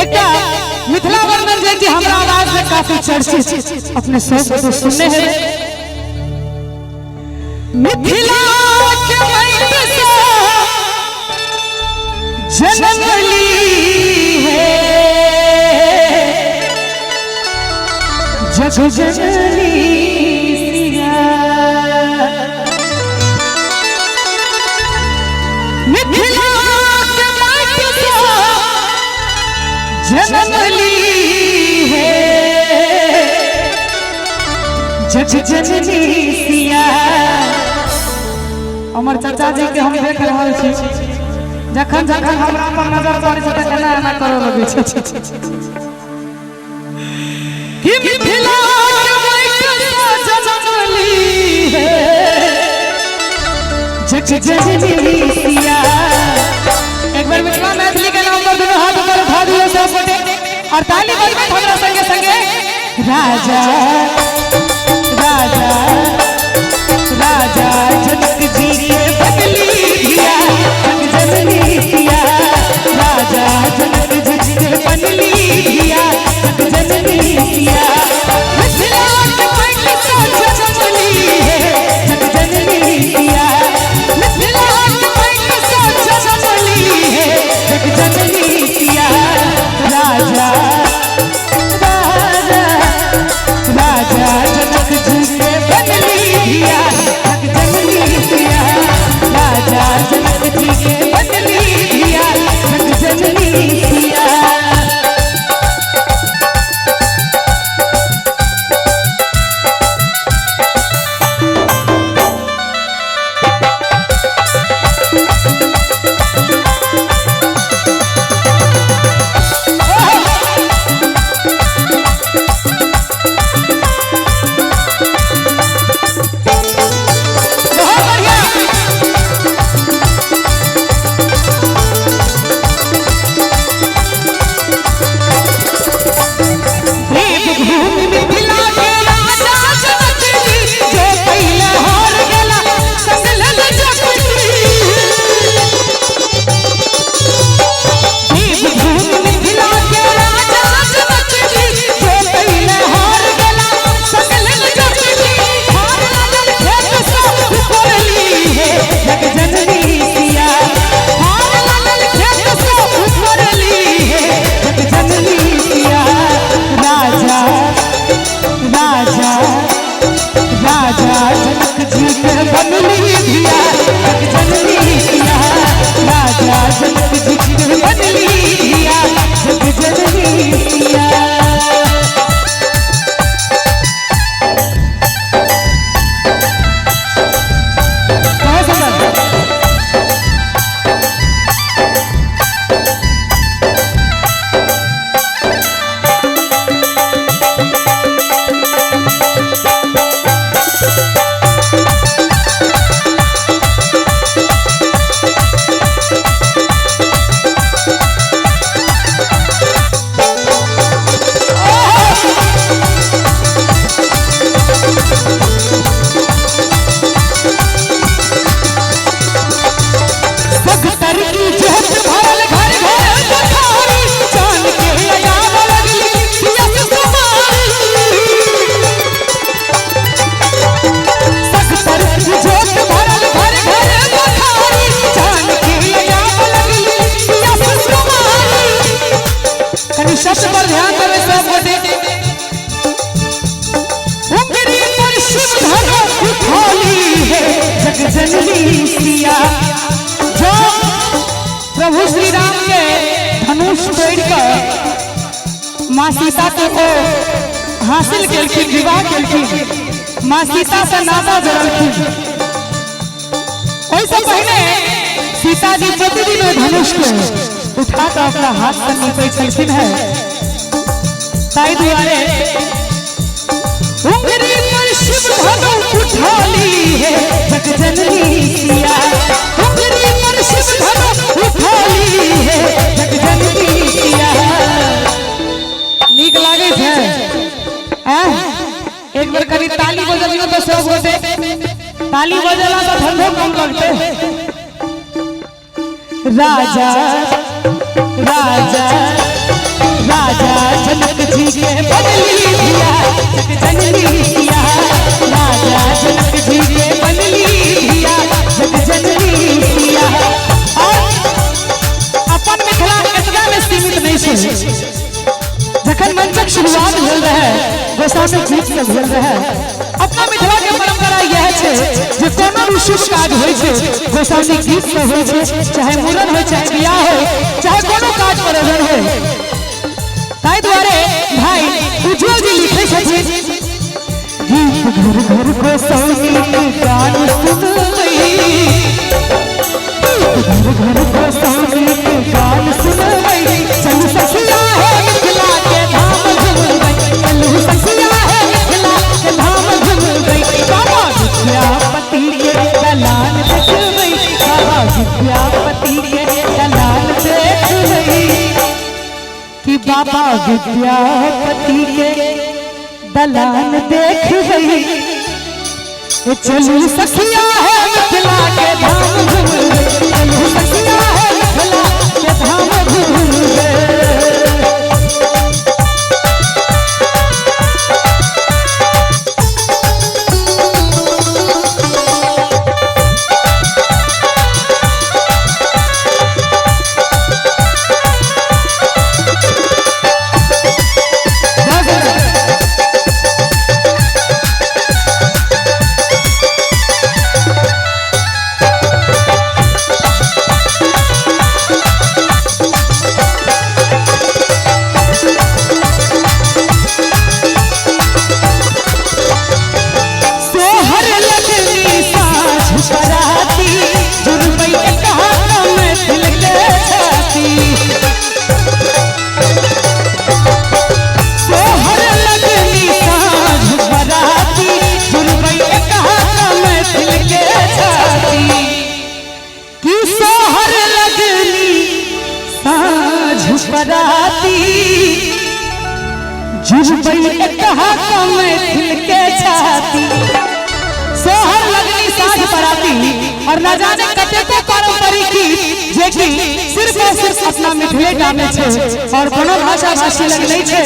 एक मिथिला वर्मन जैन जी हमारा आवाज में काफी चर्चित अपने शौक को सुनने हैं। मिथिला के माटी से जन्म ली है जग जननी सिया। मिथिला के माटी से जन्म ली है जग जननी सिया। अमर चाचा जी के हम देख रहल छी जखन जखन हमरा पर नजर पड़ै छै त केना एना करऽ लगै छै कि मिथिला के माटी से जन्म ली है जग जननी सिया। एक बार मिथिला मैथिली के नाम पर दोनों हाथ ऊपर उठा दियो सब गोटे और ताली बजाओ हमरा संगे संगे। राजा राजा राजा जनक जी के बदली दिया जग जननी सिया। राजा जनक जी के बदली दिया जग जननी सिया। मिथिला के माटी से जन्म ली है जग जननी सिया। मिथिला के माटी से जन्म ली है जग जननी सिया। राजा राजा राजा जनक जी के बदली दिया जग जननी सिया। राजा जनक जी के बदली दिया जग जननी सिया। शब्द पर ध्यान देवे सब गोटे। उंगली पर शिव धनुष उठाली है जग जननी सिया। जो प्रभु श्री राम के धनुष तोड़कर माँ सीता को हासिल केलखिन, विवाह केलखिन, माँ सीता से नाता जोड़लखिन। ओइसे पहले सीता जी प्रतिदिन धनुष को उठा कर अपना हाथ से नीचे चलती है। ताई दुआरे उंगली पर शिव धनुष उठाली है जग जननी सिया। उंगली पर शिव धनुष उठाली है जग जननी सिया। नीक लागे छे एक बार करी ताली बजलियो तो सब गोटे ताली बजला तो धंधो कम लगते। राजा राजा शुरुआत भेल रहे गोसावी गीत से भेल रहे। अपना मिथिला के परंपरा यह छै जे कोनो भी शुभ काज होय छै गोसावी गीत से होय छै, चाहे मूड़न हो, चाहे बियाह हो, चाहे कोनो काज प्रयोजन हो। ताहि दुआरे भाई उज्जवल जी लिखे छथिन गीत घर घर गोसावी के गान सुनई, घर घर गोसावी के गान सुनई, चल सखिया है मिथिला के धाम झूमई, चल सखिया है मिथिला के धाम झूमई। बाबा विद्यापति के दलान देखबई, बाबा विद्यापति के दलान देखबई, कि बाबा विद्यापति के दलान देखबई, चलू सखिया है मिथिला के धाम झूमई, चलू सखिया है मिथिला के धाम झूमई। जुड़बई कहा मैथिल के छाती, सोहर लगनी साझ बराती, और न जाने कतेको पारंपरिक गीत जे कि सिर्फ और सिर्फ अपना मिथिले टा में छै और कोनो भाषा भाषी लग नहीं छै।